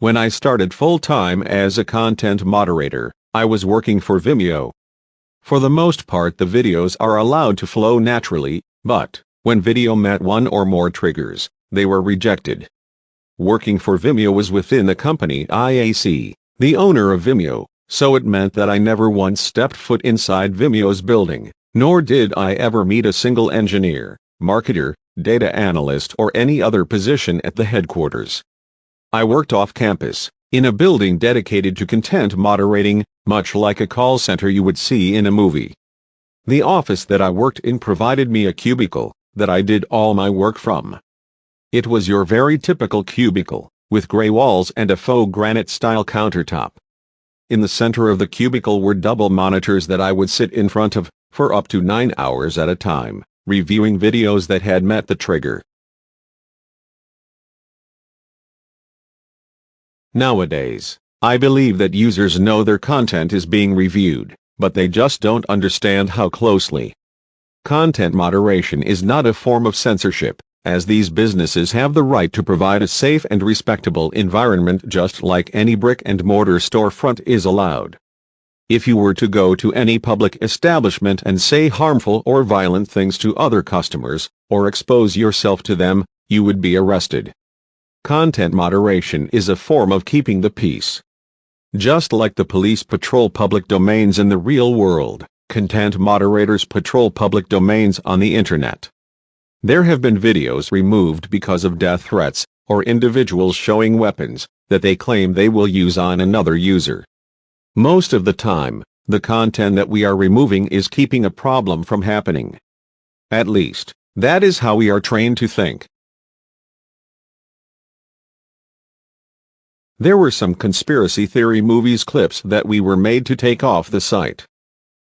When I started full-time as a content moderator, I was working for Vimeo. For the most part, the videos are allowed to flow naturally, but when video met one or more triggers, they were rejected. Working for Vimeo was within the company IAC, the owner of Vimeo, so it meant that I never once stepped foot inside Vimeo's building, nor did I ever meet a single engineer, marketer, data analyst or any other position at the headquarters. I worked off campus, in a building dedicated to content moderating, much like a call center you would see in a movie. The office that I worked in provided me a cubicle that I did all my work from. It was your very typical cubicle, with gray walls and a faux granite-style countertop. In the center of the cubicle were double monitors that I would sit in front of, for up to 9 hours at a time, reviewing videos that had met the trigger. Nowadays, I believe that users know their content is being reviewed, but they just don't understand how closely. Content moderation is not a form of censorship, as these businesses have the right to provide a safe and respectable environment just like any brick-and-mortar storefront is allowed. If you were to go to any public establishment and say harmful or violent things to other customers, or expose yourself to them, you would be arrested. Content moderation is a form of keeping the peace. Just like the police patrol public domains in the real world, content moderators patrol public domains on the internet. There have been videos removed because of death threats, or individuals showing weapons that they claim they will use on another user. Most of the time, the content that we are removing is keeping a problem from happening. At least, that is how we are trained to think. There were some conspiracy theory movies clips that we were made to take off the site.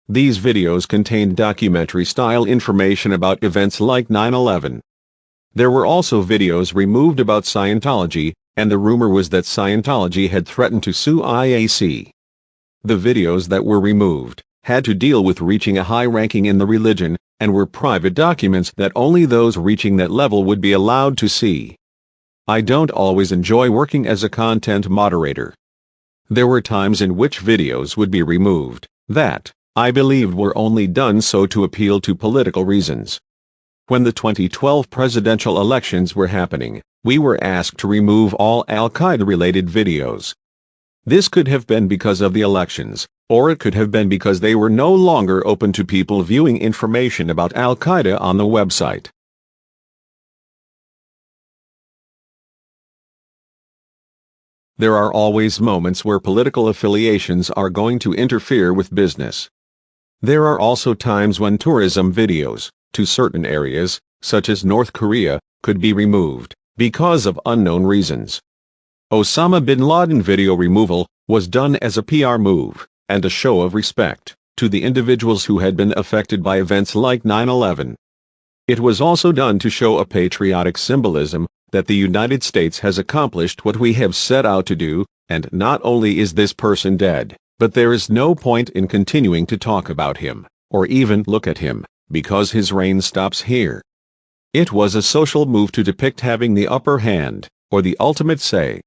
These videos contained documentary-style information about events like 9/11. There were also videos removed about Scientology, and the rumor was that Scientology had threatened to sue IAC. The videos that were removed had to deal with reaching a high ranking in the religion, and were private documents that only those reaching that level would be allowed to see. I don't always enjoy working as a content moderator. There were times in which videos would be removed that I believed were only done so to appeal to political reasons. When the 2012 presidential elections were happening, we were asked to remove all Al-Qaeda-related videos. This could have been because of the elections, or it could have been because they were no longer open to people viewing information about Al-Qaeda on the website. There are always moments where political affiliations are going to interfere with business. There are also times when tourism videos, to certain areas, such as North Korea, could be removed, because of unknown reasons. Osama bin Laden video removal was done as a PR move, and a show of respect, to the individuals who had been affected by events like 9/11. It was also done to show a patriotic symbolism, that the United States has accomplished what we have set out to do, and not only is this person dead, but there is no point in continuing to talk about him, or even look at him, because his reign stops here. It was a social move to depict having the upper hand, or the ultimate say.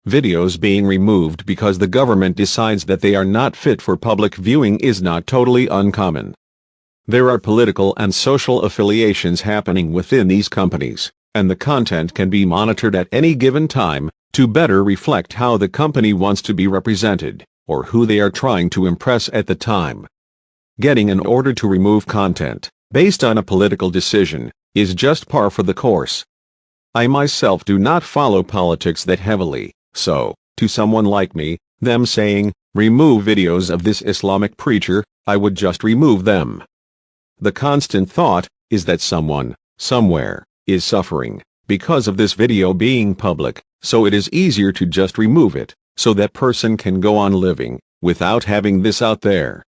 Videos being removed because the government decides that they are not fit for public viewing is not totally uncommon. There are political and social affiliations happening within these companies, and the content can be monitored at any given time, to better reflect how the company wants to be represented, or who they are trying to impress at the time. Getting an order to remove content, based on a political decision, is just par for the course. I myself do not follow politics that heavily, so, to someone like me, them saying, "Remove videos of this Islamic preacher," I would just remove them. The constant thought is that someone, somewhere, is suffering because of this video being public, so it is easier to just remove it, so that person can go on living, without having this out there.